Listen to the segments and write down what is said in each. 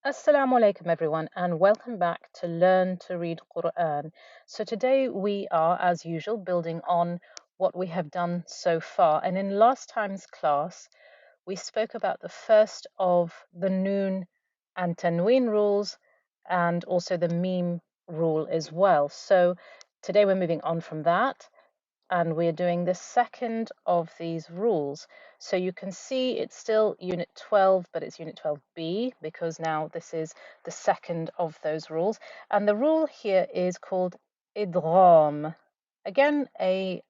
Assalamu alaikum everyone and welcome back to Learn to Read Quran. So today we are, as usual, building on what we have done so far. And in last time's class, we spoke about the first of the noon and tanween rules and also the meme rule as well. So today we're moving on from that and we're doing the second of these rules. So you can see it's still Unit 12, but it's Unit 12B because now this is the second of those rules. And the rule here is called Idghaam. Again, a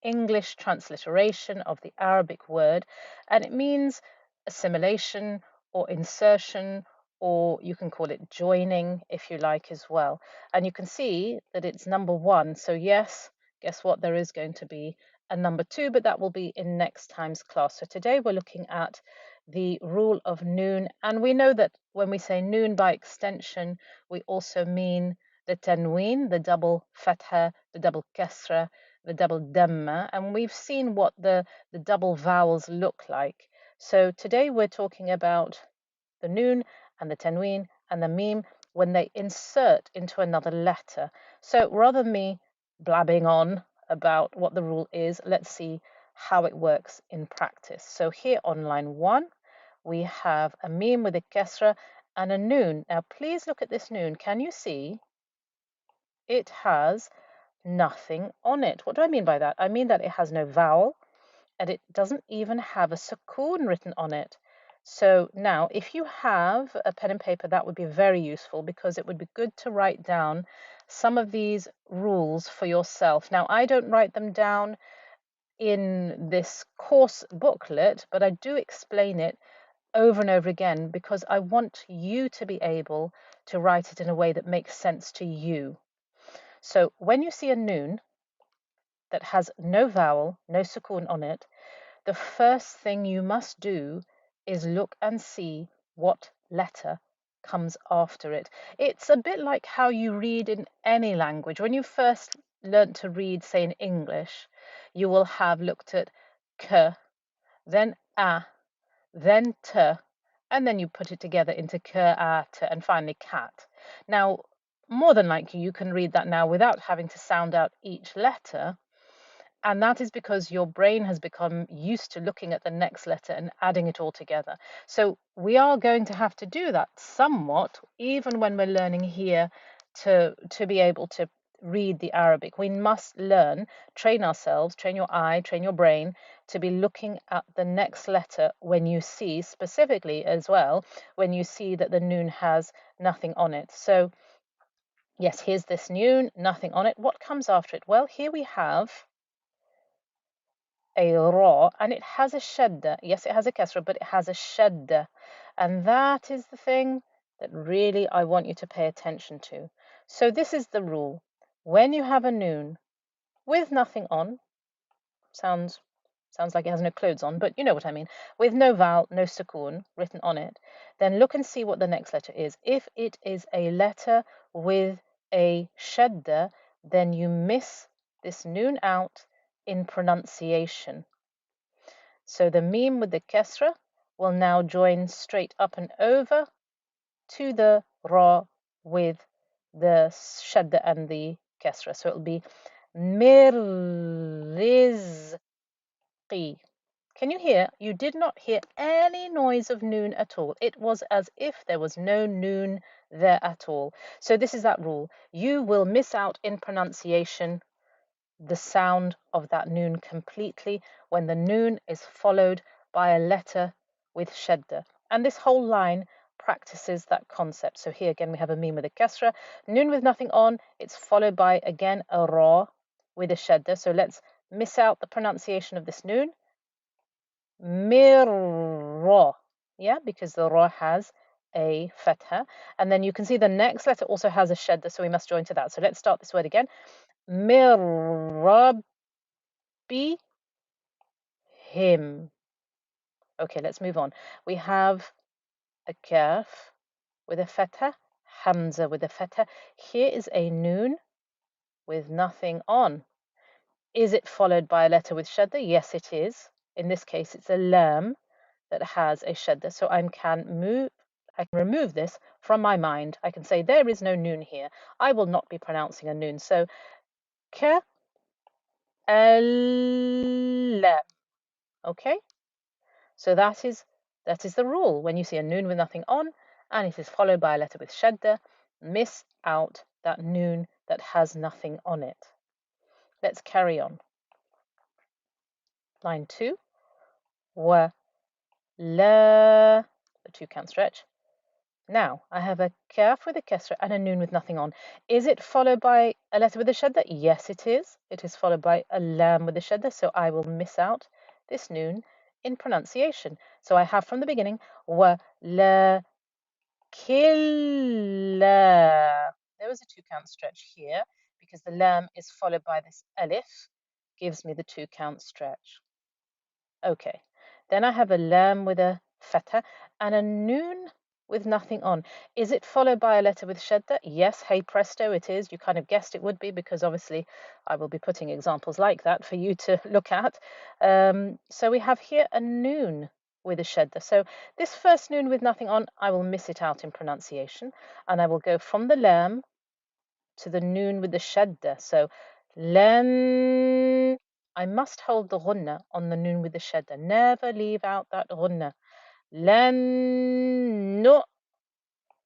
English transliteration of the Arabic word, and it means assimilation or insertion, or you can call it joining if you like as well. And you can see that it's number one. So, yes, guess what? There is going to be a number two, but that will be in next time's class. So, today we're looking at the rule of noon, and we know that when we say noon by extension, we also mean the tanween, the double fatha, the double kasra, the double damma, and we've seen what the double vowels look like. So today we're talking about the noon and the tanween and the meme when they insert into another letter. So rather than me blabbing on about what the rule is, let's see how it works in practice. So here on line 1, we have a meme with a kesra and a noon. Now please look at this noon. Can you see it has nothing on it? What do I mean by that? I mean that it has no vowel and it doesn't even have a sukoon written on it. So now, if you have a pen and paper, that would be very useful because it would be good to write down some of these rules for yourself. Now, I don't write them down in this course booklet, but I do explain it over and over again because I want you to be able to write it in a way that makes sense to you. So when you see a noon that has no vowel, no sukoon on it, the first thing you must do is look and see what letter comes after it. It's a bit like how you read in any language. When you first learnt to read, say in English, you will have looked at k, then a, then t, and then you put it together into k, a, t, and finally cat. Now, more than likely, you can read that now without having to sound out each letter. And that is because your brain has become used to looking at the next letter and adding it all together. So we are going to have to do that somewhat, even when we're learning here to be able to read the Arabic. We must learn, train ourselves, train your eye, train your brain to be looking at the next letter when you see, specifically as well, when you see that the noon has nothing on it. So yes, here's this noon, nothing on it. What comes after it? Well, here we have a ra, and it has a shadda. Yes, it has a kasra, but it has a shadda. And that is the thing that really I want you to pay attention to. So this is the rule. When you have a noon with nothing on, sounds like it has no clothes on, but you know what I mean, with no vowel, no sukoon written on it, then look and see what the next letter is. If it is a letter with a shadda, then you miss this noon out in pronunciation. So the meme with the kesra will now join straight up and over to the ra with the shadda and the kesra. So it'll be mirrizqi. Can you hear? You did not hear any noise of noon at all. It was as if there was no noon there at all. So this is that rule. You will miss out in pronunciation the sound of that noon completely when the noon is followed by a letter with shadda. And this whole line practices that concept. So here again we have a meme with a kasra, noon with nothing on, it's followed by again a ra with a shadda. So let's miss out the pronunciation of this noon. Mirra, yeah, because the ra has a fatha. And then you can see the next letter also has a shadda, so we must join to that. So let's start this word again. Mirrab him. Okay, let's move on. We have a kaf with a fatha, hamza with a fatha. Here is a noon with nothing on. Is it followed by a letter with shadda? Yes, it is. In this case, it's a lam that has a shadda. So I can move I can remove this from my mind. I can say there is no noon here. I will not be pronouncing a noon. So ka al. Okay? So that is the rule. When you see a noon with nothing on and it is followed by a letter with shadda, miss out that noon that has nothing on it. Let's carry on. Line 2. Wa la, the 2 count stretch. Now, I have a kaf with a kesra and a noon with nothing on. Is it followed by a letter with a shadda? Yes, it is. It is followed by a lam with a shadda, so I will miss out this noon in pronunciation. So I have from the beginning, wa la killa. There was a 2 count stretch here because the lam is followed by this alif, gives me the 2 count stretch. Okay, then I have a lam with a fatha and a noon with nothing on. Is it followed by a letter with shadda? Yes, hey presto, it is. You kind of guessed it would be because obviously I will be putting examples like that for you to look at. So we have here a noon with a shadda. So this first noon with nothing on, I will miss it out in pronunciation and I will go from the lam to the noon with the shadda. So lan. I must hold the ghunna on the noon with the shadda. Never leave out that ghunna. Lan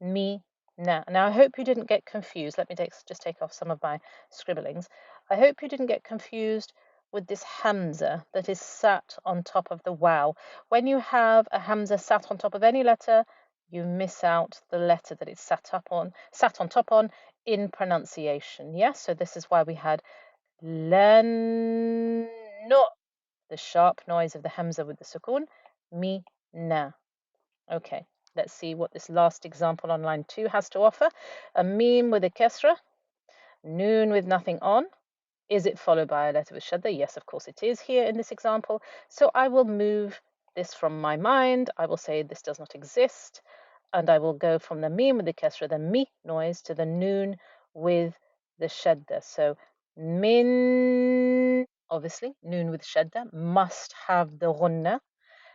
mi na. Now I hope you didn't get confused. Let me just take off some of my scribblings. I hope you didn't get confused with this hamza that is sat on top of the waw. When you have a hamza sat on top of any letter, you miss out the letter that it's sat on top on in pronunciation. Yes, so this is why we had lan no, the sharp noise of the hamza with the sukun, mi na. Okay, let's see what this last example on line 2 has to offer. A meme with a kesra, noon with nothing on. Is it followed by a letter with shadda? Yes, of course it is here in this example. So I will move this from my mind. I will say this does not exist. And I will go from the meme with the kesra, the mi noise, to the noon with the shadda. So min, obviously, noon with shadda must have the ghunna.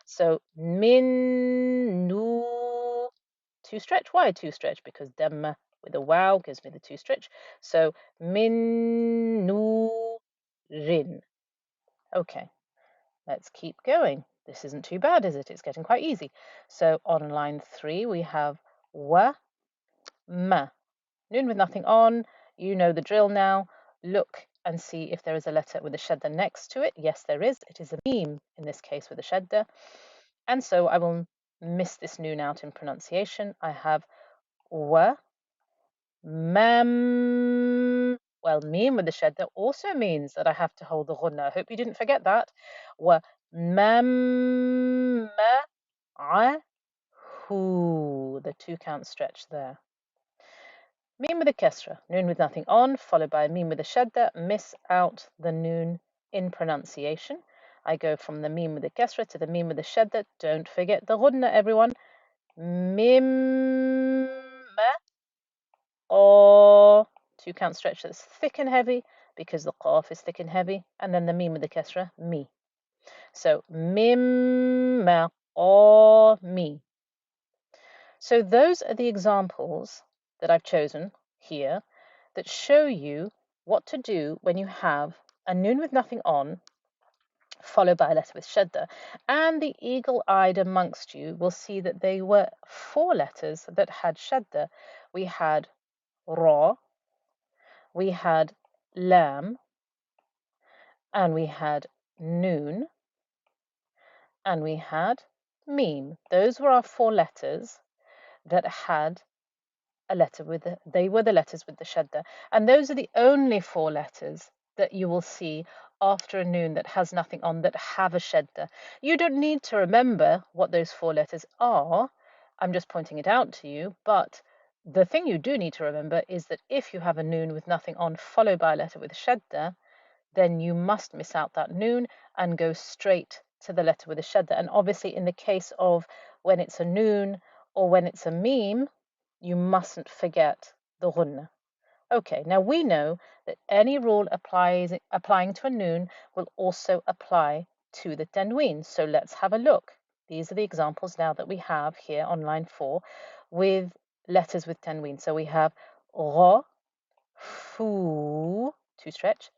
So min nu, 2 stretch. Why 2 stretch? Because damma with a wow gives me the 2 stretch. So min nu rin. Okay, let's keep going. This isn't too bad, is it? It's getting quite easy. So on line 3 we have wa ma. Noon with nothing on. You know the drill now. Look and see if there is a letter with a shadda next to it. Yes, there is. It is a meme in this case with a shadda. And so I will miss this noon out in pronunciation. I have wa, mam. Well, meme with the shadda also means that I have to hold the ghunna. I hope you didn't forget that. Wa mam ma hu. The 2 count stretch there. Meme with a kesra, noon with nothing on, followed by a meme with a shadda. Miss out the noon in pronunciation. I go from the meme with the kesra to the meme with the shadda. Don't forget the ghunna, everyone. Mim or 2 count stretch that's thick and heavy because the qaf is thick and heavy, and then the meme with the kesra, mi. So mim or mi. So those are the examples that I've chosen here that show you what to do when you have a noon with nothing on followed by a letter with shadda. And the eagle-eyed amongst you will see that they were 4 letters that had shadda. We had ra, we had lam, and we had noon, and we had meme. Those were our 4 letters that had a letter with they were the letters with the shadda, and those are the only 4 letters that you will see after a noon that has nothing on that have a shadda. You don't need to remember what those 4 letters are. I'm just pointing it out to you, but the thing you do need to remember is that if you have a noon with nothing on followed by a letter with shadda, then you must miss out that noon and go straight to the letter with a shadda. And obviously in the case of when it's a noon or when it's a meme, you mustn't forget the ghunna. Okay, now we know that any rule applying to a noon will also apply to the tanween. So let's have a look. These are the examples now that we have here on line 4. with letters with tanween. So we have ra, fu, two stretch.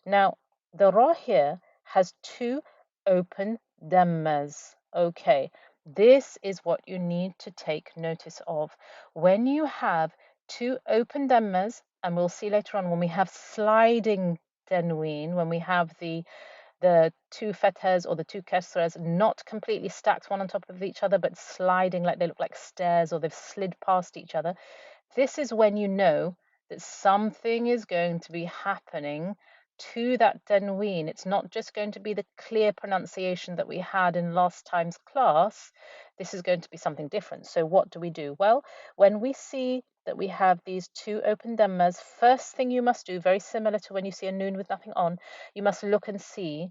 Now, the ra here has two open dhammas. Okay, this is what you need to take notice of. When you have two open dhammas, and we'll see later on when we have sliding tanween, when we have the two fathas or the two kasras not completely stacked one on top of each other, but sliding like they look like stairs or they've slid past each other. This is when you know that something is going to be happening to that tanween. It's not just going to be the clear pronunciation that we had in last time's class. This is going to be something different. So what do we do? Well, when we see that we have these two open dhammas, first thing you must do, very similar to when you see a noon with nothing on, you must look and see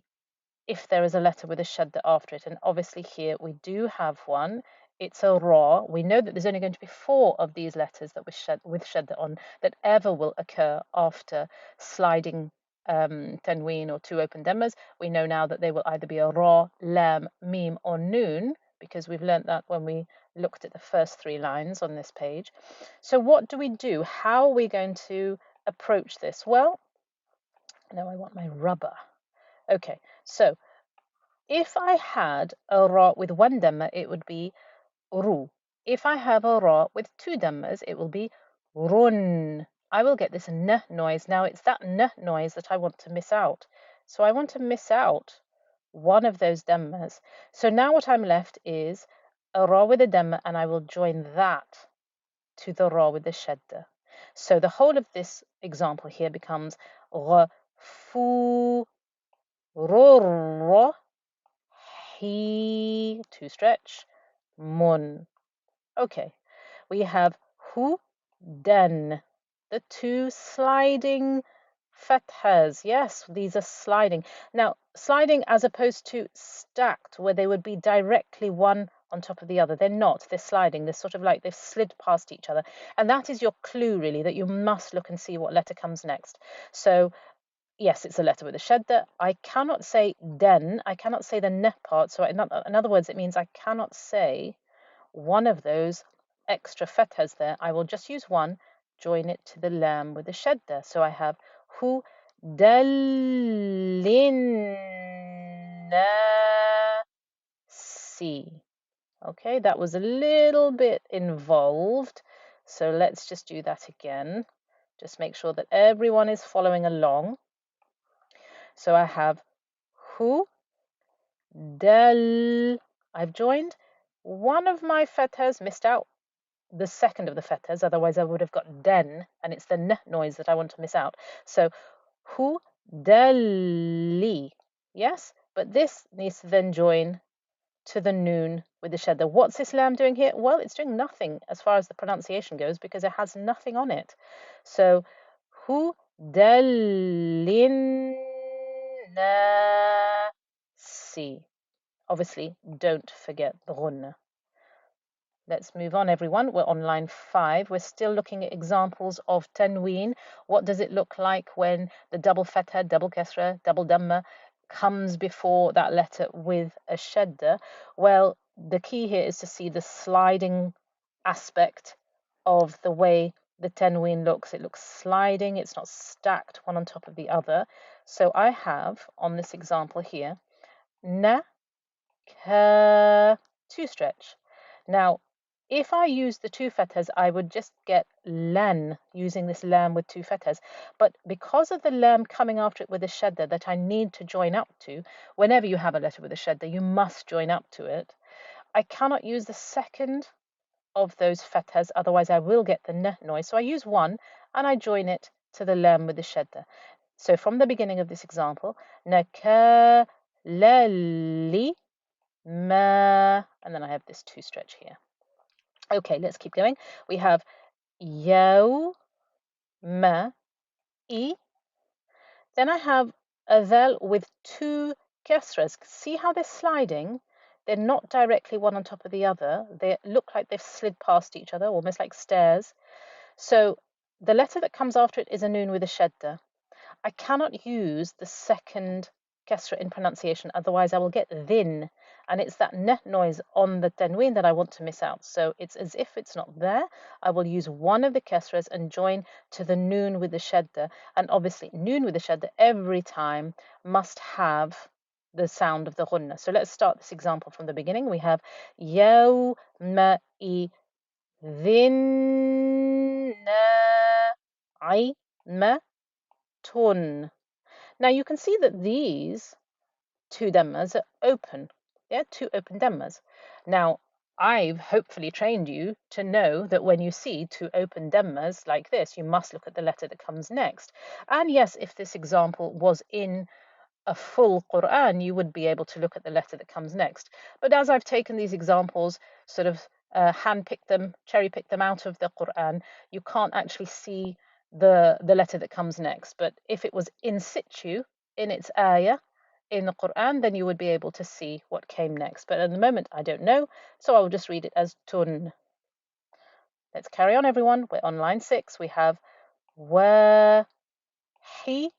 if there is a letter with a shadda after it. And obviously here we do have one. It's a ra. We know that there's only going to be 4 of these letters that with shadda on that ever will occur after sliding tanween or two open dhammas. We know now that they will either be a ra, lam, mim, or noon, because we've learnt that when we looked at the first 3 lines on this page. So what do we do? How are we going to approach this? Well, now I want my rubber. Okay, so if I had a ra with 1 dhamma, it would be ru. If I have a ra with 2 dhammas, it will be run. I will get this n noise. Now it's that n noise that I want to miss out. So I want to miss out one of those dhammas. So now what I'm left is a ra with a dhamma, and I will join that to the ra with the shadda. So the whole of this example here becomes fu, rur, he, two stretch, mun. Okay, we have hu, den, the 2 sliding fathas. Yes, these are sliding. Now, sliding as opposed to stacked, where they would be directly one on top of the other. They're not. They're sliding. They're sort of like they've slid past each other. And that is your clue, really, that you must look and see what letter comes next. So yes, it's a letter with a shadda. I cannot say den. I cannot say the n part. So in other words, it means I cannot say one of those extra fathas there. I will just use one, join it to the lam with the shadda. So I have hu si. Okay, that was a little bit involved. So let's just do that again. Just make sure that everyone is following along. So I have hu, del. I've joined. One of my fathas, missed out the second of the fathas, otherwise I would have got den, and it's the n noise that I want to miss out. So hu, deli. Yes, but this needs to then join to the noon with the shadda. What's this lam doing here? Well, it's doing nothing as far as the pronunciation goes because it has nothing on it. So hu, delin, si. Obviously, don't forget the ghunna. Let's move on, everyone. We're on line 5. We're still looking at examples of tanween. What does it look like when the double fatha, double kasra, double dhamma comes before that letter with a shadda? Well, the key here is to see the sliding aspect of the way the tanween looks. It looks sliding. It's not stacked one on top of the other. So I have, on this example here, na, ka, 2 stretch. Now, if I use the 2 fathas, I would just get lan, using this lam with 2 fathas. But because of the lam coming after it with a shadda that I need to join up to, whenever you have a letter with a shadda, you must join up to it. I cannot use the second of those fathas, otherwise I will get the n noise. So I use one and I join it to the lam with the shadda. So from the beginning of this example, naka, lali, ma, and then I have this 2 stretch here. Okay, let's keep going. We have yaw, ma, e. Then I have a vel with 2 kasras. See how they're sliding? They're not directly one on top of the other. They look like they've slid past each other, almost like stairs. So the letter that comes after it is a noon with a shadda. I cannot use the second kasra in pronunciation, otherwise I will get thin. and it's that ne noise on the tanween that I want to miss out. So it's as if it's not there. I will use one of the kasras and join to the noon with the shadda. And obviously, noon with the shadda every time must have the sound of the ghunna. So let's start this example from the beginning. We have يَوْمَئِذٍ نَاعِمَةٌ. Now you can see that these two dhammas are open. Yeah, two open dhammas. Now, I've hopefully trained you to know that when you see two open dhammas like this, you must look at the letter that comes next. And yes, if this example was in a full Quran, you would be able to look at the letter that comes next. But as I've taken these examples, sort of hand-picked them, cherry-picked them out of the Quran, you can't actually see the letter that comes next. But if it was in situ, in its ayah, in the Quran, then you would be able to see what came next. But at the moment, I don't know, so I will just read it as tun. Let's carry on, everyone. We're on line 6. We have wa, he,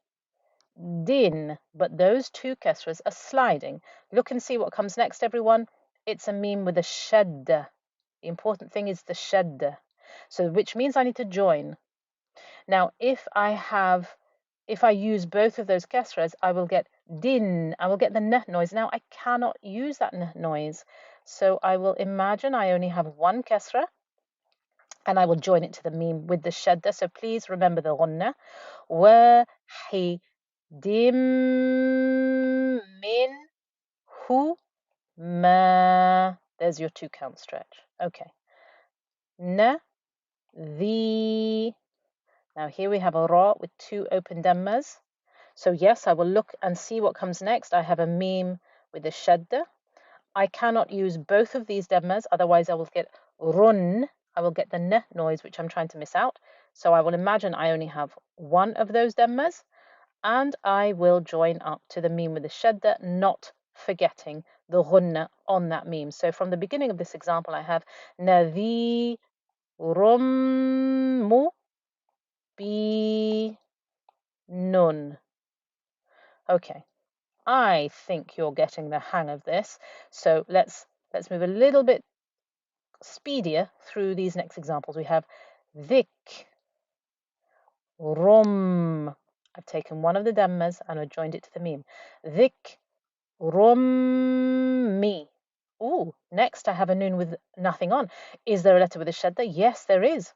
din, but those two kasras are sliding. Look and see what comes next, everyone. It's a meme with a shadda. The important thing is the shadda. So which means I need to join. Now, if I use both of those kasras, I will get din. I will get the n noise. Now, I cannot use that n noise. So I will imagine I only have one kasra, and I will join it to the meme with the shadda. So please remember the ghunnah. Wahi dim min hu ma. There's your 2 count stretch. Okay. Na the. Now here we have a ra with 2 open dhammas. So yes, I will look and see what comes next. I have a meme with a shadda. I cannot use both of these dhammas, otherwise I will get run. I will get the n noise, which I'm trying to miss out. So I will imagine I only have one of those dhammas, and I will join up to the meme with the shadda, not forgetting the ghunna on that meme. So from the beginning of this example, I have nadhi rummu bi nun. Okay, I think you're getting the hang of this. So let's move a little bit speedier through these next examples. We have dhik, rum. I've taken one of the dhammas and I've joined it to the meme. Dhik, rummi. Ooh, next I have a noon with nothing on. Is there a letter with a shadda? Yes, there is.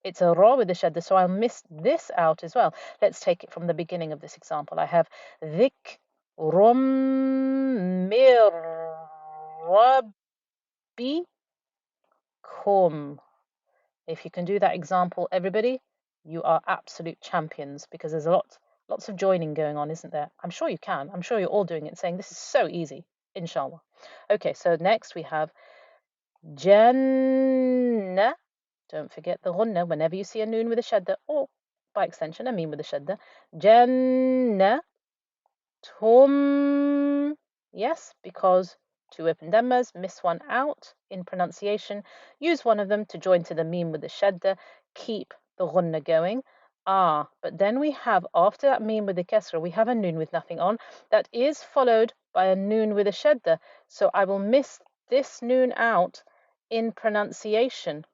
It's a ra with a shadda, so I'll miss this out as well. Let's take it from the beginning of this example. I have dhik, rum, mir, rabbi, kum. If you can do that example, everybody, you are absolute champions, because there's lots of joining going on, isn't there? I'm sure you can. I'm sure you're all doing it, saying this is so easy, inshallah. Okay, so next we have Jannah. Don't forget the ghunna whenever you see a noon with a shadda, or by extension a meme with a shadda. Jannah. Tum. Yes, because 2 open dhammas, miss one out in pronunciation. Use one of them to join to the meme with the shadda. Keep the ghunna going. Ah, but then we have, after that meme with the kasra, we have a noon with nothing on. That is followed by a noon with a shadda. So I will miss this noon out in pronunciation.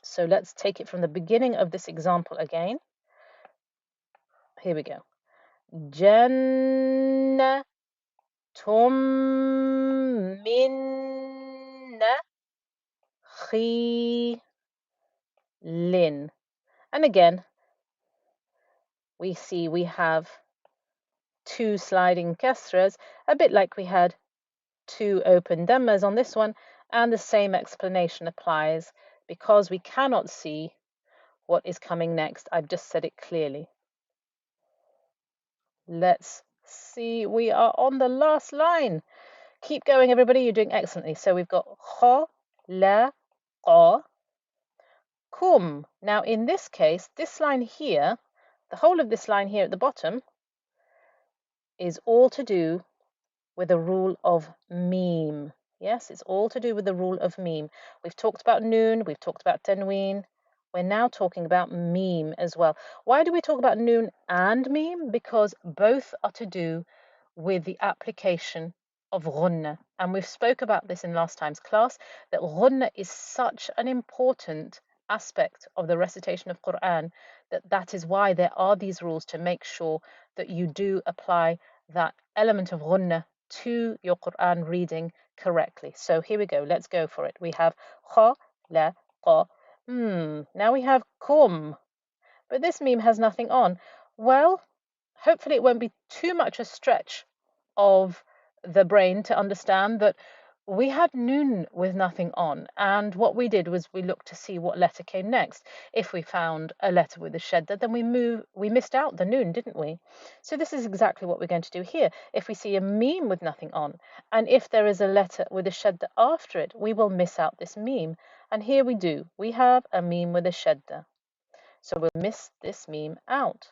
So let's take it from the beginning of this example again. Here we go. Jannah. Tum min khilin. And again, we see we have 2 sliding kasras, a bit like we had 2 open dhammas on this one, and the same explanation applies because we cannot see what is coming next. I've just said it clearly. Let's see, we are on the last line. Keep going, everybody. You're doing excellently. So we've got kha, la, qa, kum. Now, in this case, this line here, the whole of this line here at the bottom is all to do with the rule of meme. Yes, it's all to do with the rule of meme. We've talked about noon, we've talked about tanween. We're now talking about meme as well. Why do we talk about noon and meme? Because both are to do with the application of ghunna. And we've spoke about this in last time's class, that ghunna is such an important aspect of the recitation of Quran that is why there are these rules to make sure that you do apply that element of ghunna to your Quran reading correctly. So here we go. Let's go for it. We have kha, la, qa. Now we have kum, but this meme has nothing on. Well, hopefully it won't be too much a stretch of the brain to understand that we had noon with nothing on, and what we did was we looked to see what letter came next. If we found a letter with a shadda, then we missed out the noon, didn't we? So this is exactly what we're going to do here. If we see a meme with nothing on, and if there is a letter with a shadda after it, we will miss out this meme. And here we do. We have a meme with a shadda. So we'll miss this meme out.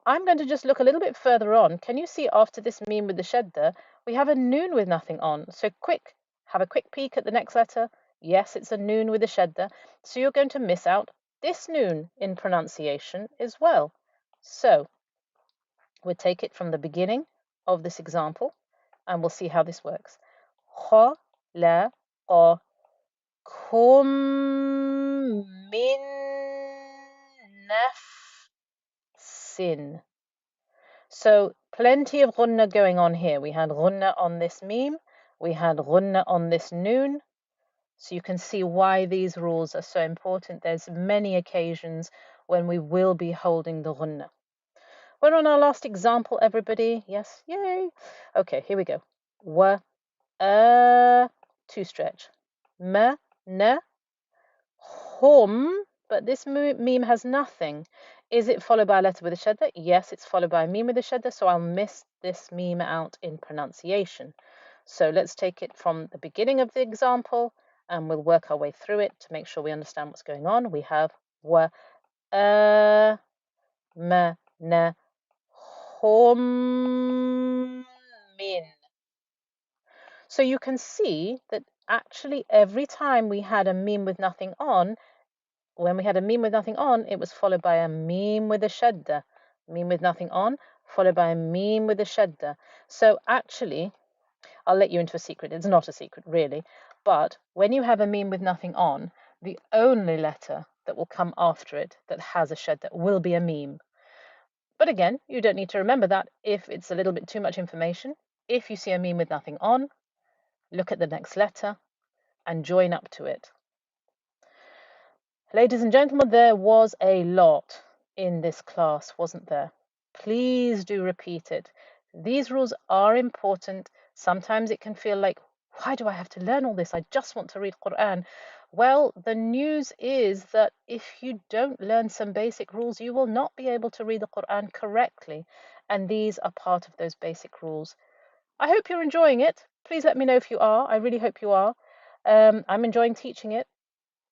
I'm going to just look a little bit further on. Can you see after this meme with the shadda, we have a noon with nothing on. So have a quick peek at the next letter. Yes, it's a noon with a shadda. So you're going to miss out this noon in pronunciation as well. So we'll take it from the beginning of this example and we'll see how this works. Kha, la, qa, kum, min, nafsin. So plenty of ghunna going on here. We had ghunna on this meme, we had ghunna on this noon. So you can see why these rules are so important. There's many occasions when we will be holding the ghunna. We're on our last example, everybody. Yes, yay. Okay, here we go. Wa, two stretch. Ma, na, hum, but this meme has nothing. Is it followed by a letter with a shadda? Yes, it's followed by a meme with a shadda, so I'll miss this meme out in pronunciation. So let's take it from the beginning of the example and we'll work our way through it to make sure we understand what's going on. We have wa, ma, na, hum, min. So you can see that actually every time we had a meme with nothing on, when we had a meme with nothing on, it was followed by a meme with a shadda. Meme with nothing on, followed by a meme with a shadda. So actually, I'll let you into a secret. It's not a secret, really. But when you have a meme with nothing on, the only letter that will come after it that has a shadda will be a meme. But again, you don't need to remember that if it's a little bit too much information. If you see a meme with nothing on, look at the next letter and join up to it. Ladies and gentlemen, there was a lot in this class, wasn't there? Please do repeat it. These rules are important. Sometimes it can feel like, why do I have to learn all this? I just want to read Quran. Well, the news is that if you don't learn some basic rules, you will not be able to read the Quran correctly. And these are part of those basic rules. I hope you're enjoying it. Please let me know if you are. I really hope you are. I'm enjoying teaching it.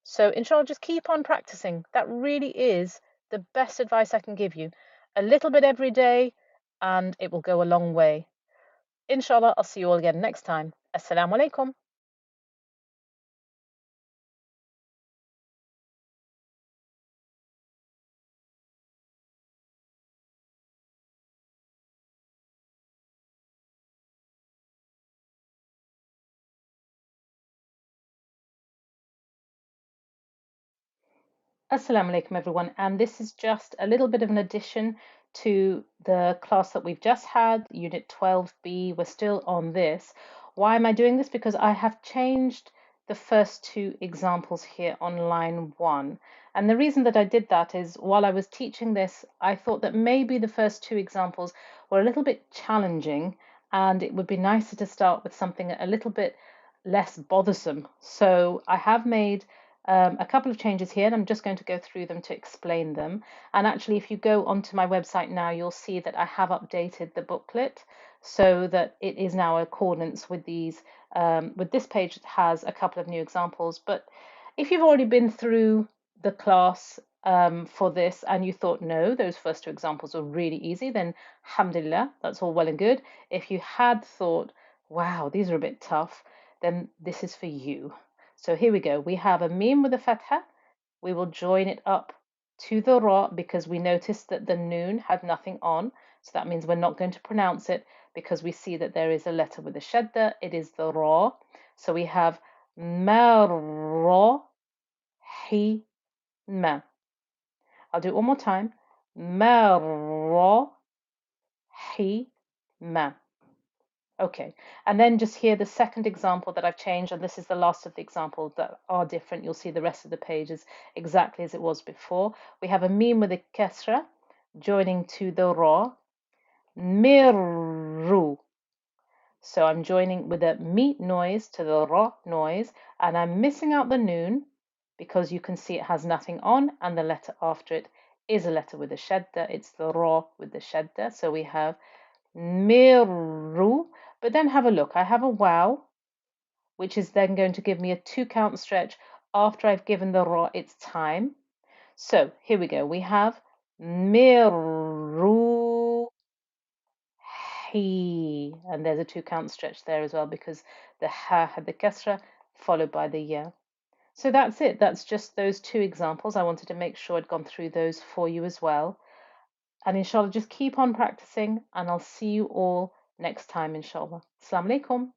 So inshallah, just keep on practicing. That really is the best advice I can give you. A little bit every day and it will go a long way. Inshallah, I'll see you all again next time. Assalamu alaikum. Assalamu alaikum everyone, and this is just a little bit of an addition to the class that we've just had, Unit 12B. We're still on this. Why am I doing this? Because I have changed the first two examples here on line 1. And the reason that I did that is while I was teaching this, I thought that maybe the first two examples were a little bit challenging and it would be nicer to start with something a little bit less bothersome. So I have made a couple of changes here and I'm just going to go through them to explain them. And actually, if you go onto my website now, you'll see that I have updated the booklet so that it is now in accordance with these. With this page, it has a couple of new examples. But if you've already been through the class for this and you thought, no, those first two examples are really easy, then alhamdulillah, that's all well and good. If you had thought, wow, these are a bit tough, then this is for you. So here we go. We have a meme with a fatha. We will join it up to the ra because we noticed that the noon had nothing on. So that means we're not going to pronounce it because we see that there is a letter with a shadda. It is the ra. So we have marra hi ma. I'll do it one more time. Marra hi ma. Okay, and then just here the second example that I've changed, and this is the last of the examples that are different. You'll see the rest of the page is exactly as it was before. We have a meme with a kasra joining to the ra, mirru. So I'm joining with a meet noise to the ra noise, and I'm missing out the noon because you can see it has nothing on, and the letter after it is a letter with a shadda. It's the ra with the shadda. So we have mirru, but then have a look. I have a wow, which is then going to give me a 2-count stretch after I've given the ra its time. So here we go. We have mirru he, and there's a 2-count stretch there as well because the ha had the kasra followed by the ya. So that's it. That's just those 2 examples. I wanted to make sure I'd gone through those for you as well. And inshallah, just keep on practicing, and I'll see you all next time, inshallah. Assalamu alaikum.